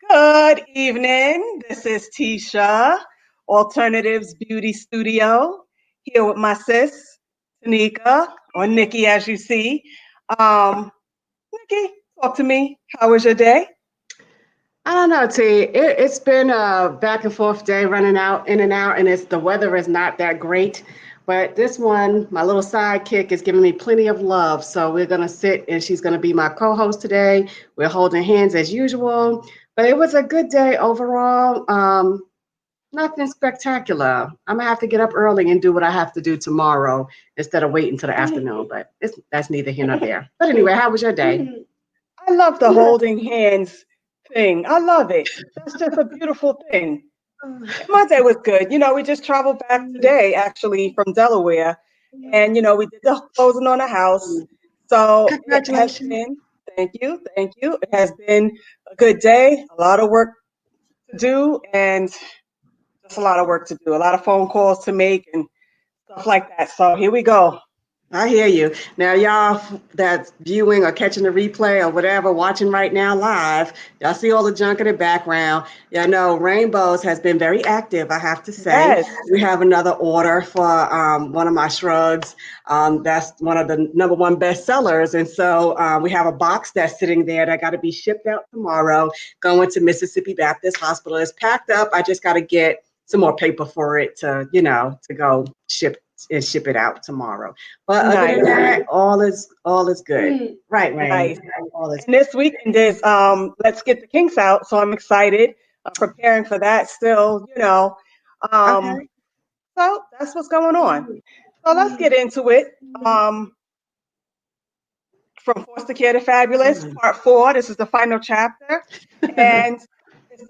Good evening. This is Tesha, Alternatives Beauty Studio, here with my sis, Tanika, or Nikki, as you see. Um, Nikki, talk to me. How was your day? I don't know, T. It's been a back and forth day, running out, in and out, and the weather is not that great. But this one, my little sidekick, is giving me plenty of love. So we're gonna sit, and she's gonna be my co-host today. We're holding hands as usual, but it was a good day overall. Nothing spectacular. I'm gonna have to get up early and do what I have to do tomorrow instead of waiting till the afternoon. But that's neither here nor there. But anyway, how was your day? I love the holding hands thing. I love it. That's just a beautiful thing. My day was good. We just traveled back today, actually, from Delaware. And, we did the closing on a house. So it has Congratulations. been, thank you, thank you. It has been a good day, a lot of work to do, and just a lot of work to do, a lot of phone calls to make and stuff like that. So here we go. I hear you. Now, y'all that's viewing or catching the replay or whatever, watching right now live, y'all see all the junk in the background. Y'all know Rainbows has been very active, I have to say. Yes, We have another order for one of my shrugs. That's one of the number one bestsellers. And so we have a box that's sitting there that got to be shipped out tomorrow, going to Mississippi Baptist Hospital. It's packed up. I just got to get some more paper for it to go ship it out tomorrow. But other than nice, that, all is good. Right, Rain. nice. All is And this weekend is Let's Get the Kinks Out. So I'm excited. I'm preparing for that still. Um, okay. so that's what's going on. So let's get into it. Um, from Foster Care to Fabulous, part four. This is the final chapter. And it's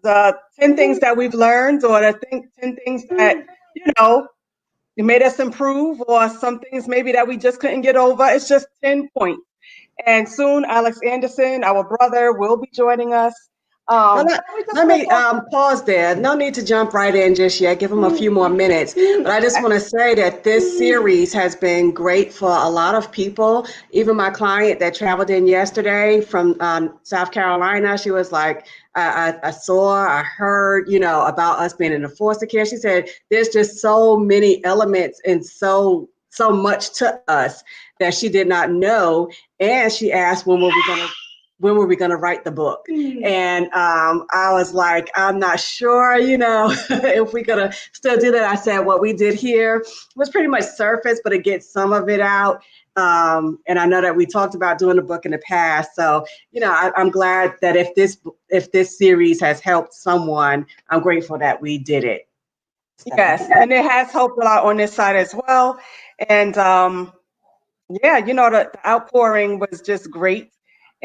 the 10 things that we've learned, or the 10 things that, you know, it made us improve, or some things maybe that we just couldn't get over. It's just 10 points. And soon, Alex Anderson, our brother, will be joining us. Well, let, But we just let want me to talk. pause there. No need to jump right in just yet. Give them a few more minutes. But I just want to say that this series has been great for a lot of people. Even my client that traveled in yesterday from South Carolina, she was like, I heard, about us being in the foster care. She said, there's just so many elements and so much to us that she did not know. And she asked, when were we going to write the book? And I was like, I'm not sure, if we're going to still do that. I said, what we did here was pretty much surface, but it gets some of it out. And I know that we talked about doing the book in the past. So, I'm glad that if this series has helped someone, I'm grateful that we did it. Yes, and it has helped a lot on this side as well. And yeah, the outpouring was just great.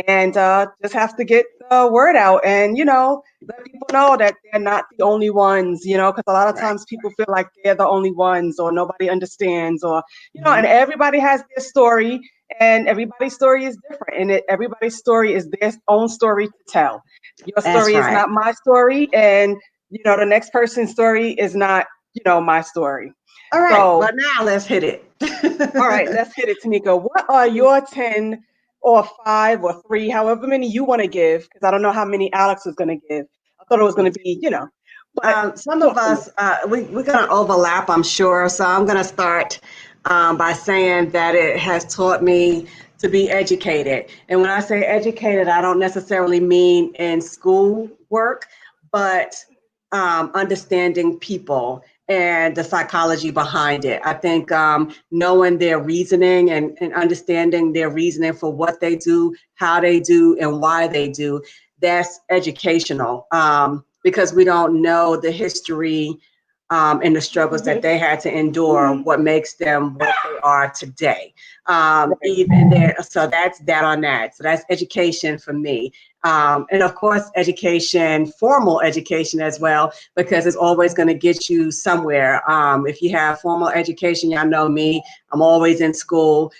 And just have to get the word out and, let people know that they're not the only ones, because a lot of Right. times people feel like they're the only ones or nobody understands or, and Mhm. everybody has their story and everybody's story is different and everybody's story is their own story to tell. Your That's story is right. not my story and, the next person's story is not, my story. All right. So Well, now let's hit all right, it. let's hit it, Tanika. What are your 10 or 5 or 3, however many you want to give? Because I don't know how many Alex was going to give. I thought it was going to be, but Some of talk to me. us, we're going to overlap, I'm sure. So I'm going to start by saying that it has taught me to be educated. And when I say educated, I don't necessarily mean in school work, but understanding people and the psychology behind it. I think knowing their reasoning and understanding their reasoning for what they do, how they do, and why they do, that's educational. Because we don't know the history and the struggles that they had to endure, what makes them what they are today. Right. Even there, so that's that on that. So that's education for me. And of course, education, formal education as well, because it's always going to get you somewhere. If you have formal education, y'all know me, I'm always in school.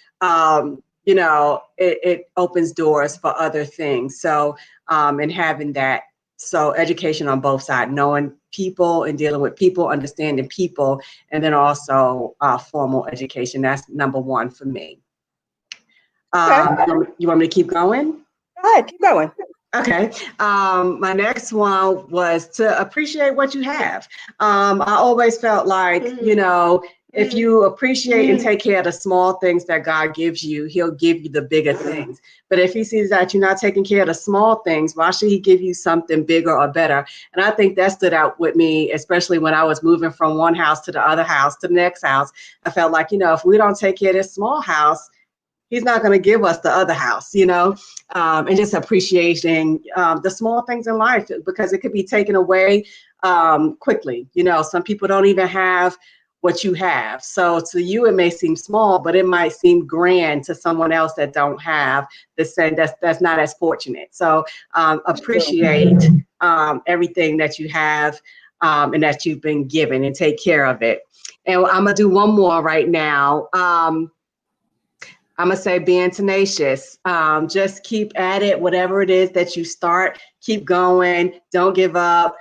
It opens doors for other things. So, and having that. So education on both sides, knowing people and dealing with people, understanding people, and then also formal education. That's number one for me. Okay. You want me to keep going? Go ahead. Keep going. Okay. My next one was to appreciate what you have. I always felt like, if you appreciate and take care of the small things that God gives you, He'll give you the bigger things. But if He sees that you're not taking care of the small things, why should He give you something bigger or better? And I think that stood out with me, especially when I was moving from one house to the other house to the next house. I felt like, if we don't take care of this small house, He's not going to give us the other house, and just appreciating the small things in life, because it could be taken away quickly. Some people don't even have what you have. So to you, it may seem small, but it might seem grand to someone else that don't have the same, that's not as fortunate. So appreciate everything that you have and that you've been given, and take care of it. And I'm going to do one more right now. I'm going to say being tenacious. Just keep at it, whatever it is that you start, keep going, don't give up.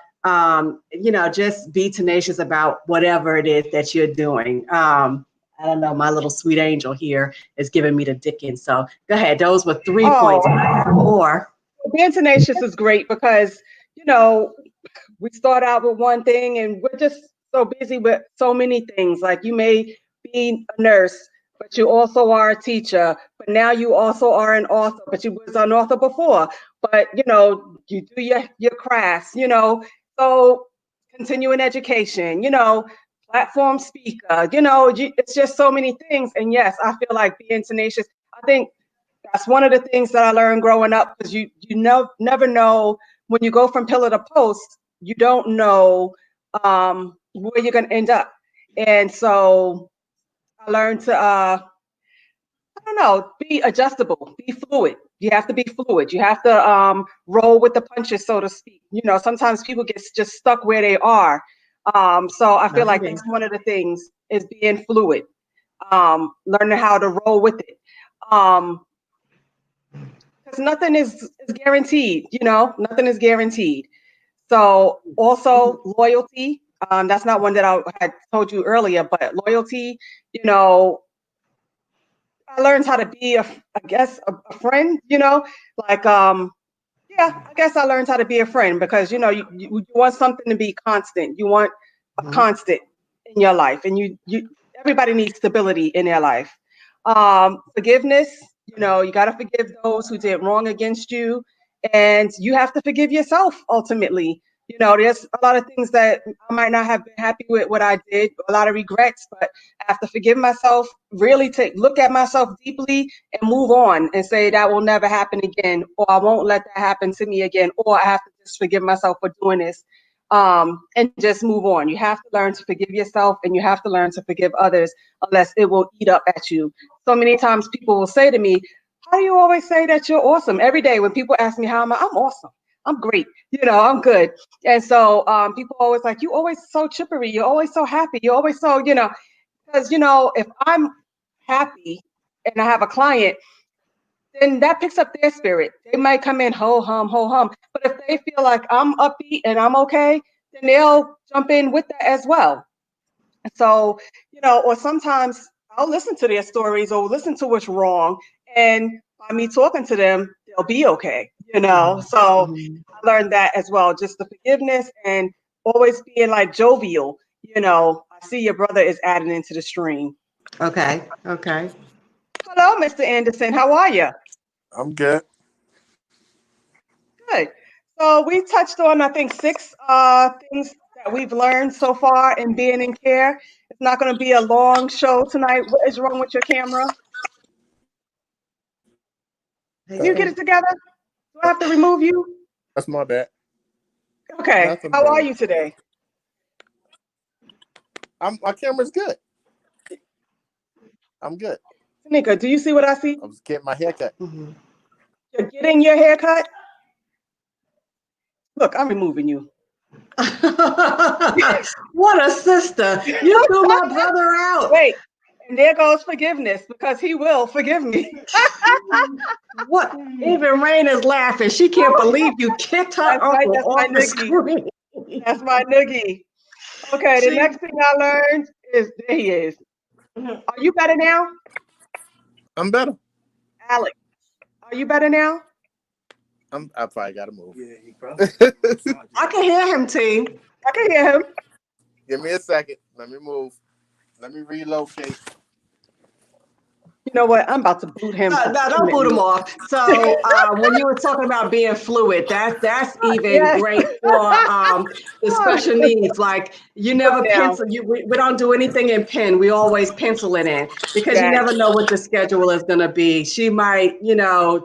Just be tenacious about whatever it is that you're doing. I don't know, my little sweet angel here is giving me the Dickens. So go ahead. Those were 3 points. Or being tenacious is great because, we start out with one thing and we're just so busy with so many things. Like you may be a nurse, but you also are a teacher, but now you also are an author, but you was an author before, but you do your crafts, so continuing education, platform speaker, it's just so many things. And yes, I feel like being tenacious, I think that's one of the things that I learned growing up, because never know when you go from pillar to post, you don't know where you're going to end up. And so I learned to, I don't know, be adjustable, be fluid. You have to be fluid. You have to roll with the punches, so to speak. Sometimes people get just stuck where they are. So I feel like that's one of the things is being fluid, learning how to roll with it. Because nothing is guaranteed, nothing is guaranteed. So also loyalty, that's not one that I had told you earlier, but loyalty, I learned how to be a friend, like, yeah, I guess I learned how to be a friend because, you want something to be constant. You want a constant in your life, and everybody needs stability in their life. Forgiveness, you got to forgive those who did wrong against you, and you have to forgive yourself ultimately. There's a lot of things that I might not have been happy with what I did, a lot of regrets, but I have to forgive myself, really look at myself deeply and move on and say that will never happen again, or I won't let that happen to me again, or I have to just forgive myself for doing this, and just move on. You have to learn to forgive yourself, and you have to learn to forgive others, unless it will eat up at you. So many times people will say to me, how do you always say that you're awesome? Every day when people ask me how I'm awesome. I'm great. I'm good. And so people always like, you always so chippery. You're always so happy. You're always so, because, if I'm happy and I have a client, then that picks up their spirit. They might come in ho hum, ho hum. But if they feel like I'm upbeat and I'm okay, then they'll jump in with that as well. So, or sometimes I'll listen to their stories or listen to what's wrong. And by me talking to them, they'll be okay, So I learned that as well, just the forgiveness and always being like jovial. I see your brother is adding into the stream. Okay. Hello, Mr. Anderson. How are you? I'm good. Good. So we touched on, I think, 6 things that we've learned so far in being in care. It's not going to be a long show tonight. What is wrong with your camera? Can you get it together? Do I have to remove you? That's my bad. Okay. Nothing How wrong. are you today? My camera's good. I'm good. Tanika, do you see what I see? I was getting my hair cut. You're getting your hair cut? Look, I'm removing you. What a sister. You threw my brother out. Wait, and there goes forgiveness, because he will forgive me. What? Even Rain is laughing. She can't believe you kicked her uncle off the screen. That's my noogie. Okay, the next thing I learned is, there he is. Are you better now? I'm better. Alex, are you better now? I probably gotta move. Yeah, he probably. I can hear him, T. I can hear him. Give me a second. Let me move. Let me relocate. You know what? I'm about to boot him. No, don't boot him permanently. off. So when you were talking about being fluid, that's even Yes. great for the special needs. Like you never Now, pencil. We don't do anything in pen. We always pencil it in because you yes. never know what the schedule is going to be. She might,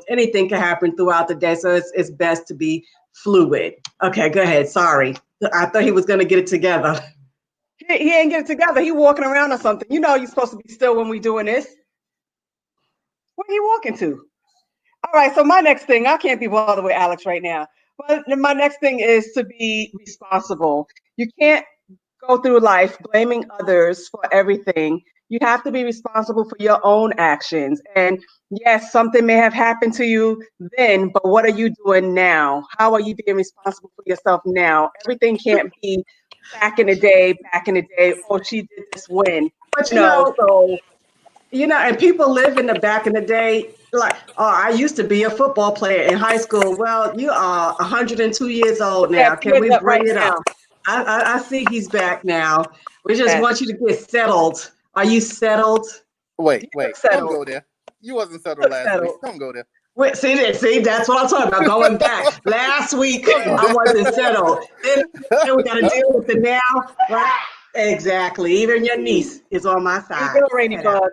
anything can happen throughout the day. So it's best to be fluid. Okay, go ahead. Sorry, I thought he was going to get it together. He ain't get it together. He walking around or something. You know you're supposed to be still when we doing this. Where you walking to? All right, so my next thing, I can't be bothered with Alex right now. But my next thing is to be responsible. You can't go through life blaming others for everything. You have to be responsible for your own actions. And yes, something may have happened to you then, but what are you doing now? How are you being responsible for yourself now? Everything can't be back in the day, oh, she did this when, But so and people live in the back in the day, like, oh, I used to be a football player in high school. Well, you are 102 years old yeah, now. Can forget we that right bring it up? now. I see he's back now. We just Yes, want you to get settled. Are you settled? Wait, you look wait. Don't settled. go there. You wasn't You settled look last week. settled. Don't go there. Wait, see, that's what I'm talking about. Going back. Last week, Don't go I there. wasn't settled. Then we got to deal with it now, right? Exactly. Even your niece is on my How you side. doing, Go Rainy ahead, Al. Bug?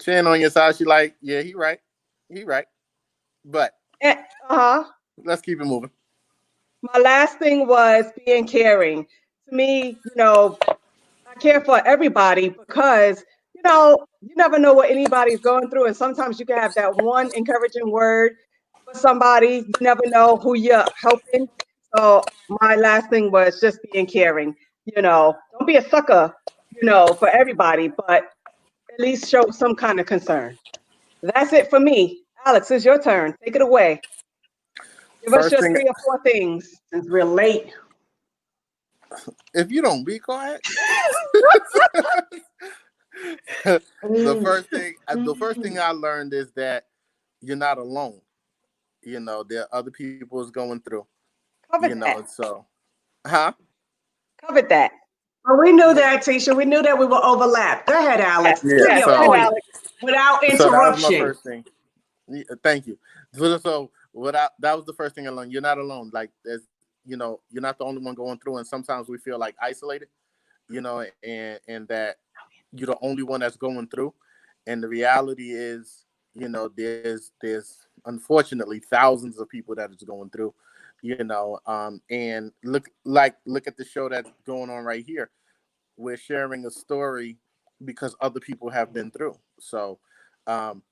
She ain't on your side. She like, yeah, he right. He right. But Uh-huh. let's keep it moving. My last thing was being caring. To me, I care for everybody because, you never know what anybody's going through. And sometimes you can have that one encouraging word for somebody. You never know who you're helping. So my last thing was just being caring. Don't be a sucker, for everybody, but at least show some kind of concern. That's it for me. Alex, it's your turn. Take it away. Give us First your thing, 3 or 4 things. Since we're late. if you don't be quiet, Mm, the first mm. thing I learned is that you're not alone. There are other people is going through. Covered that. So, huh? Covered that. Well, we knew that, Tisha. We knew that we were overlapped. Go ahead, Yes. Alex. To Yeah. Yes. your Go ahead, So, point, Alex. without so that was my interruption. first thing. Yeah, thank you. So that was the first thing I learned. You're not alone. Like you're not the only one going through, and sometimes we feel like isolated. And that you're the only one that's going through. And the reality is, there's unfortunately thousands of people that is going through. And look at the show that's going on right here. We're sharing a story because other people have been through. So um,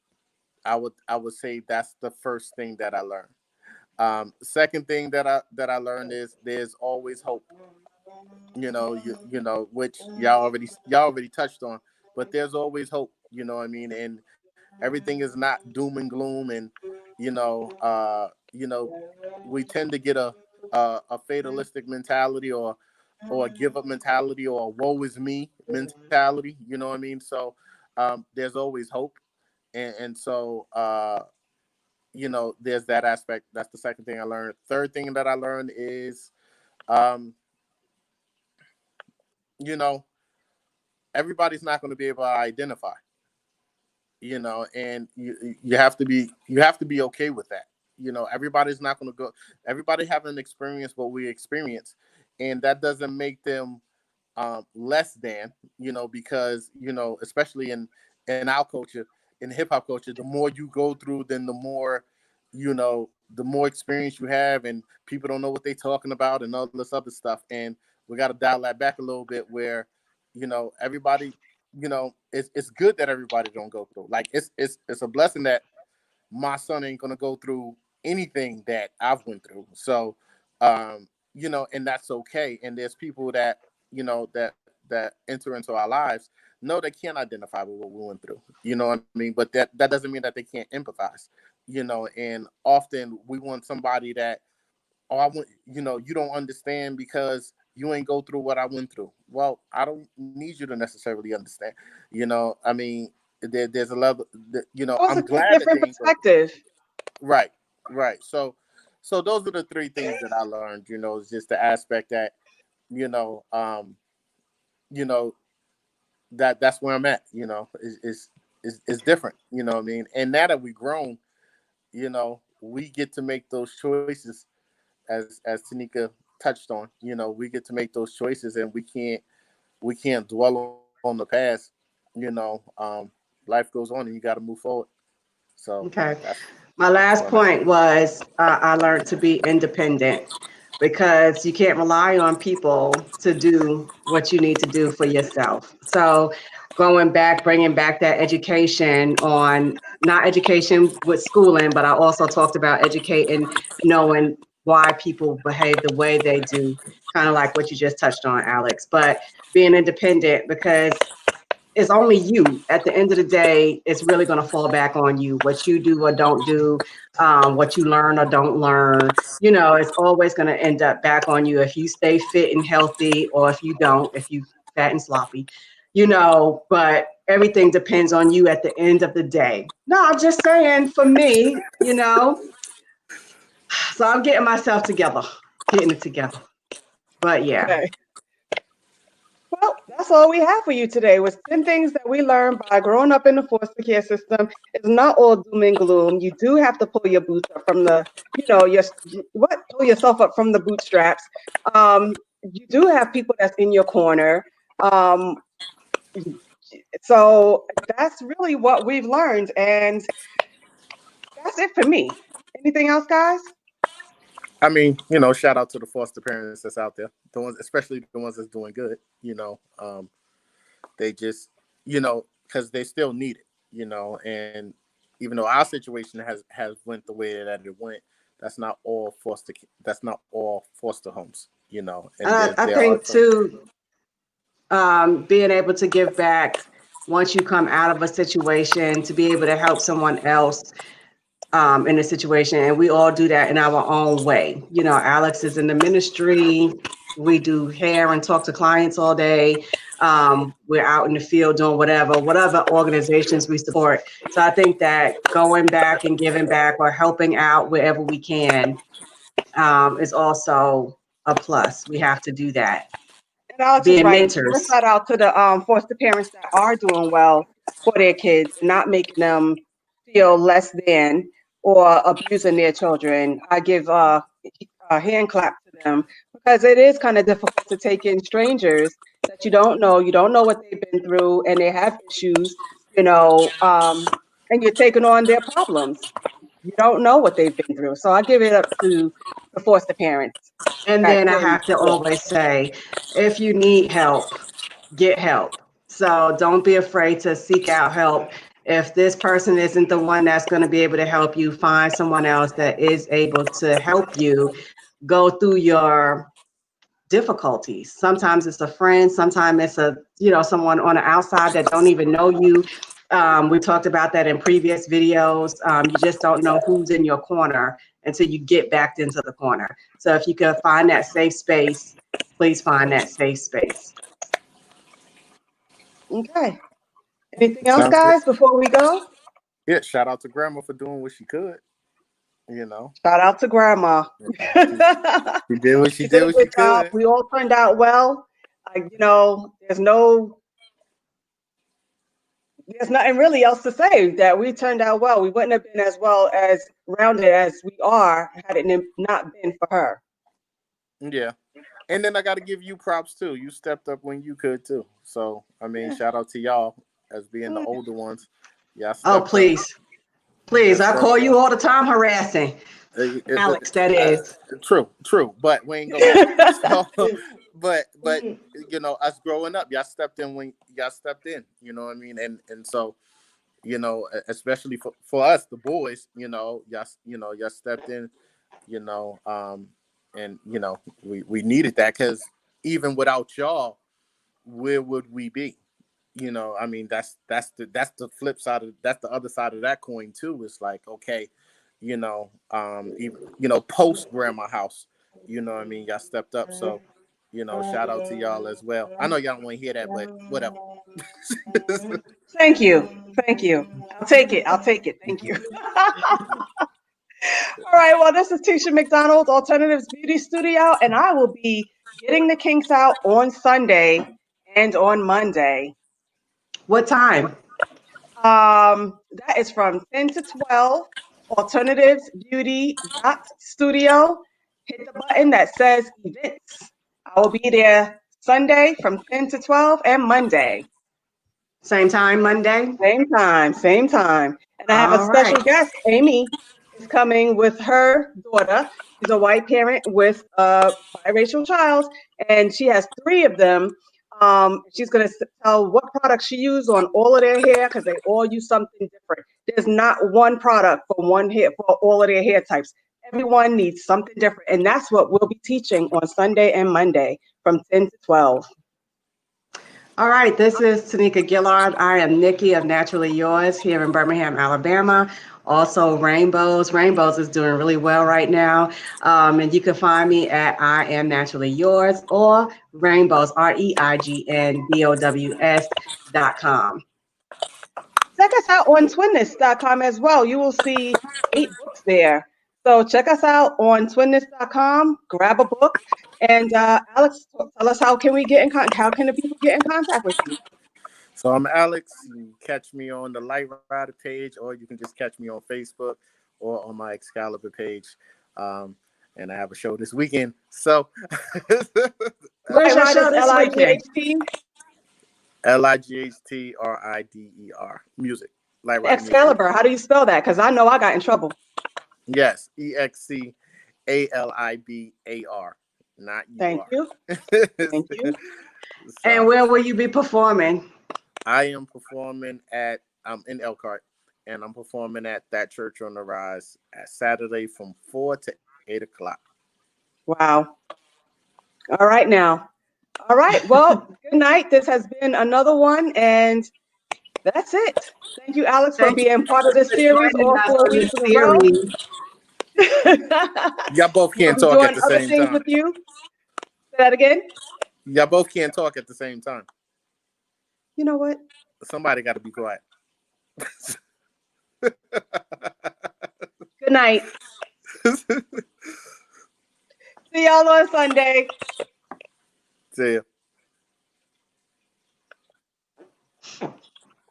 I would say that's the first thing that I learned. Second thing that I learned is there's always hope. Which y'all already touched on, but there's always hope. What I mean, and everything is not doom and gloom, and you know, uh, you know, we tend to get a fatalistic mentality or a give up mentality or a woe is me mentality. You know what I mean? So there's always hope, and so there's that aspect. That's the second thing I learned. Third thing that I learned is um, you know everybody's not going to be able to identify, and you have to be okay with that. Everybody's not going to go. Everybody haven't experienced what we experience, and that doesn't make them less than, because especially in our culture, in hip hop culture, the more you go through, then the more experience you have, and people don't know what they're talking about and all this other stuff. And we got to dial that back a little bit, where everybody, it's good that everybody don't go through. Like it's a blessing that my son ain't gonna go through anything that I've went through. So, and that's okay. And there's people that that enter into our lives. No, they can't identify with what we went through. You know what I mean? But that doesn't mean that they can't empathize. And often we want somebody that, oh, I want, you don't understand because you ain't go through what I went through. Well, I don't need you to necessarily understand. I mean, there's a level that, That was I'm a glad that different they ain't go through. perspective. Right. Right. So those are the three things that I learned. Is just the aspect that you know, you know that's where I'm at. Is different. You know what I mean? And now that we've grown, we get to make those choices, as Tanika touched on. We get to make those choices, and we can't dwell on the past. Life goes on, and you got to move forward. So Okay. that's My that's last where I'm at. point was I learned to be independent because you can't rely on people to do what you need to do for yourself. So, bringing back that education on not education with schooling, but I also talked about educating, knowing why people behave the way they do, kind of like what you just touched on, Alex. But being independent because it's only you at the end of the day. It's really going to fall back on you, what you do or don't do, what you learn or don't learn. It's always going to end up back on you if you stay fit and healthy, or if you don't, if you fat and sloppy. But everything depends on you at the end of the day. No, I'm just saying, for me. So I'm getting myself together, getting it together. But yeah. Okay. Well, that's all we have for you today was 10 things that we learned by growing up in the foster care system. It's not all doom and gloom. You do have to pull your boots up from the, pull yourself up from the bootstraps. You do have people that's in your corner. Um, so that's really what we've learned. And that's it for me. Anything else, guys? I mean, shout out to the foster parents that's out there, the ones, especially the ones that's doing good. They just, because they still need it. And even though our situation has went the way that it went, that's not all foster homes. And And I there are think some. too, being able to give back once you come out of a situation, to be able to help someone else in a situation. And we all do that in our own way. Alex is in the ministry. We do hair and talk to clients all day. We're out in the field doing whatever organizations we support. So I think that going back and giving back or helping out wherever we can is also a plus. We have to do that. And Alex is Being right. Give a mentors. shout out to the foster parents that are doing well for their kids and not making them feel less than or abusing their children. I give a hand clap to them because it is kind of difficult to take in strangers that you don't know. You don't know what they've been through, and they have issues, and you're taking on their problems. You don't know what they've been through. So I give it up to the foster parents And that then I really have to do. always say, if you need help, get help. So don't be afraid to seek out help. If this person isn't the one that's going to be able to help you, find someone else that is able to help you go through your difficulties. Sometimes it's a friend, sometimes it's someone on the outside that don't even know you. We talked about that in previous videos. You just don't know who's in your corner until you get backed into the corner. So if you can find that safe space, please find that safe space. Okay. Anything else, Sounds good. guys, before we go? Yeah, shout out to Grandma for doing what she could. You know, Shout out to Grandma. she, she did what she She did did a what good she job. could. We all turned out well. There's nothing really else to say that we turned out well. We wouldn't have been as well as rounded as we are had it not been for her. Yeah. And then I got to give you props too. You stepped up when you could too. So I mean, Yeah. shout out to y'all as being the older ones. Y'all Oh, stepped up. please, Y'all please. I call stepped you up. all the time harassing. Alex, that is. True. But we ain't go there. So, but us growing up, y'all stepped in when y'all stepped in. You know what I mean? And so especially for us, the boys, y'all stepped in. You know, and we needed that because even without y'all, where would we be? I mean, that's the flip side of that's the other side of that coin too. It's like, okay, even, post grandma house, what I mean, y'all stepped up. So, shout out to y'all as well. I know y'all don't want to hear that, but whatever. Thank you. Thank you. I'll take it. Thank you. All right, well, this is Tisha McDonald, Alternatives Beauty Studio, and I will be getting the kinks out on Sunday and on Monday. What time? That is from 10 to 12, Alternatives Beauty Studio. Hit the button that says events. I will be there Sunday from 10 to 12 and Monday. Same time, Monday? Same time, same time. And I have a All right. special guest. Amy is coming with her daughter. She's a white parent with a biracial child, and she has three of them. She's going to tell what products she used on all of their hair because they all use something different. There's not one product for one hair for all of their hair types. Everyone needs something different, and that's what we'll be teaching on Sunday and Monday from 10 to 12. All right, this is Taneka Gillard. I am Nikki of Naturally Yours here in Birmingham, Alabama. Also, Rainbows. Rainbows is doing really well right now. And you can find me at I Am Naturally Yours or Rainbows, REIGNBOWS.com. Check us out on twinness.com as well. You will see 8 books there. So check us out on twinness.com, grab a book, and Alex, tell us how can the people get in contact with you? So I'm Alex. You can catch me on the Light Rider page, or you can just catch me on Facebook or on my Excalibur page. And I have a show this weekend. So Where's your show this weekend? LIGHTRIDER music. Light Rider music. Excalibur, how do you spell that? Because I know I got in trouble. Yes, EXCALIBAR, not UR. Thank you. Thank you. So, And where will you be performing? I am performing I'm in Elkhart, and I'm performing at That Church on the Rise at Saturday from 4 to 8 o'clock. Wow. All right now. All right. Well, good night. This has been another one, and that's it. Thank you, Alex, for being part of this series all 4 weeks in a row. Y'all both can't talk at the same time. With you. Say that again. Y'all both can't talk at the same time. You know what? Somebody got to be quiet. Good night. See y'all on Sunday. See ya.